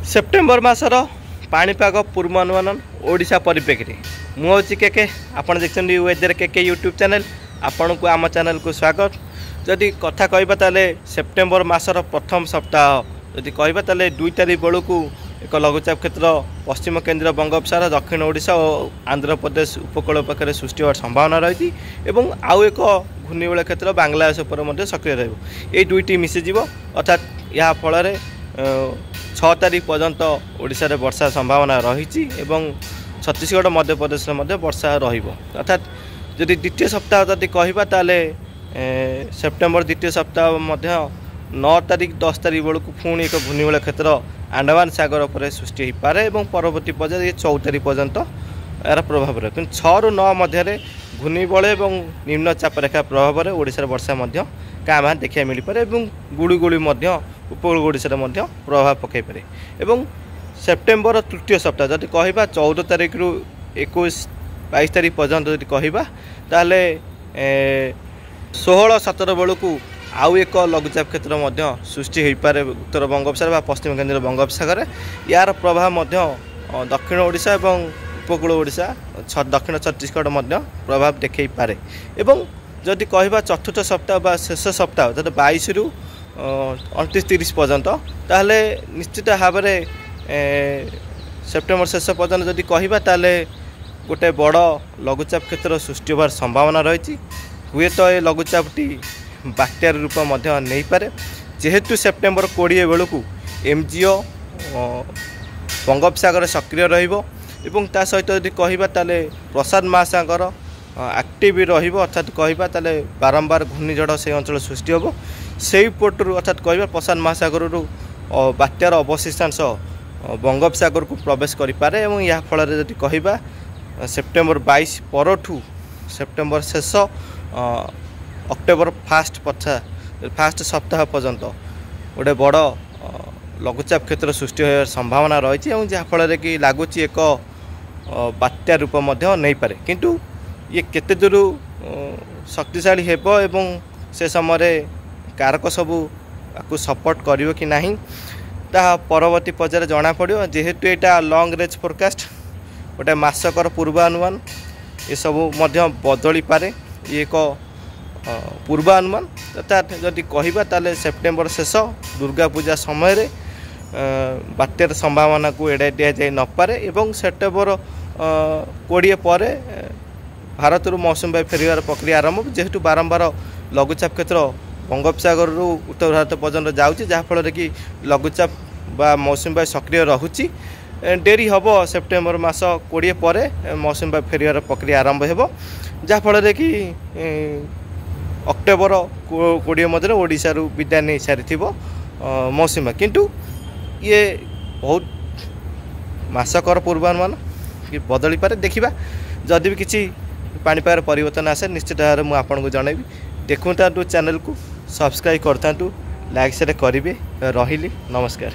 September मासर पाणीपाग पूर्वानुमान ओडिशा परिप्रेक्षी मुझे के आप देखते वेदर के यूट्यूब चैनल आपण को आम चैनल को स्वागत। जदि कथा कहबा ताले सेप्टेम्बर मासर प्रथम सप्ताह जदि कहबा ताले 2 तारिख बेलू एक लघुचाप क्षेत्र पश्चिम केन्द्र बंगोपसागर दक्षिण ओडिशा और आंध्र प्रदेश उपकूल पाखे सृष्टि होवार संभावना रही आउ एक घूर्णिबल क्षेत्र बांग्लादेश उपर सक्रिय रही दुईटी मिसीज अर्थात या फल 6 तारिख पर्यंत ओडिशा रे वर्षा संभावना रही छत्तीसगढ़ मध्य प्रदेश में वर्षा अर्थात जदि द्वितीय सप्ताह जदि कहबा ताले सेप्टेम्बर द्वितीय सप्ताह 9 तारिख 10 तारिख बेलू पुणी एक घूर्णिबल क्षेत्र अंडमान सागर पर सृष्टि हो पारे और परवर्ती पर्याय 14 तारिख पर्यंत यार प्रभाव रहे कि 6 ରୁ 9 मध्य घूर्णिबल और निम्नचाप रेखा प्रभाव में ओडिशा वर्षा क्या देखा मिल पारे गुड़गुड़ी उपकूल ओडिशा प्रभाव पकई पारे। एवं सेप्टेम्बर तृतीय सप्ताह जदि कहबा 14 तारिख रु 21-22 तारिख पर्यंत जदि कहबा ताले 16-17 बेलू आउ एक लघुचाप क्षेत्र सृष्टि हो पारे उत्तर बंगोपसागर पश्चिम केन्द्र बंगोपसागर यार प्रभाव दक्षिण ओडिशा और उपकूल ओडिशा दक्षिण छत्तीसगढ़ प्रभाव देखई पारे। एवं जदि कहबा चतुर्थ सप्ताह बा शेष सप्ताह जब 22 ରୁ 29-30 पर्यंत ताहले निश्चित भाव में सेप्टेम्बर शेष पर्यंत जदि कहबा ताले गोटे बड़ लघुचाप क्षेत्र सृष्टि होवार संभावना रही हुए तो ये लघुचापटी बात्यार रूप नहीं पारे जेहेतु सेप्टेम्बर 20 बेलू एमजीओ बंगोपसागर सक्रिय रहिबो एवं ता सहित यदि कहबा ताले प्रशांत महासागर एक्टिव रहिबो अर्थात कहबा ताले बारंबार घूर्णिझड़ से अंचल सृष्टि होबो सेई पोर्टरू अर्थात कहबा प्रशांत महासागर बात्यार अवशिष्टांश बंगोपसागर को प्रवेश करि पारे एवं या फल जदि कहबा सेप्टेम्बर 22 परठू सेप्टेम्बर शेष अक्टोबर फास्ट सप्ताह पर्यंत गोटे बड़ लघुचाप क्षेत्र सृष्टि होवार संभावना रही जहाँफल कि लगुच एक बात्या रूप नहीं पारे किंतु ये केते दूर शक्तिशाली हेबो एवं से समय कारक सबू आपको सपोर्ट करिवो कि नहीं ता परवर्ती पर्यायर जना पड़ो जेहेतु यहाँ लॉन्ग रेंज फोरकास्ट गोटे मासकर पूर्वानुमान ये सबू बदली पारे ये एक पूर्वानुमान अर्थात जदि कहबा ताले सेप्टेम्बर शेष दुर्गा पूजा समय बात्यार संभावना को एड़ाई दि जाए न पारे एवं सेप्टेम्बर 20 पर भारत मौसुमी बायु फेरिवार प्रक्रिया आरंभ जेहेतु बारंबार लघुचाप क्षेत्र बंगोपसागर उत्तर भारत पर्यंत जाऊँगी जहाँफल कि लघुचाप बा मौसुमी बायु सक्रिय रोचे डेरी हम सेप्टेम्बर मास 20 पर मौसुमी बायु फेरिवार प्रक्रिया आरंभ हो जहाँफल कि अक्टोबर 20 मध्य ओडिशा विदाय नहीं सारी मौसुमी किंतु ये बहुत मासकर पूर्वानुमान कि बदली पारे देखा जदि भी किसी पाणीपाग परिवर्तन आसे निश्चित भाव में आपको जनइबी देखुता चैनल को सब्सक्राइब करता लाइक शेयर करेंगे रही नमस्कार।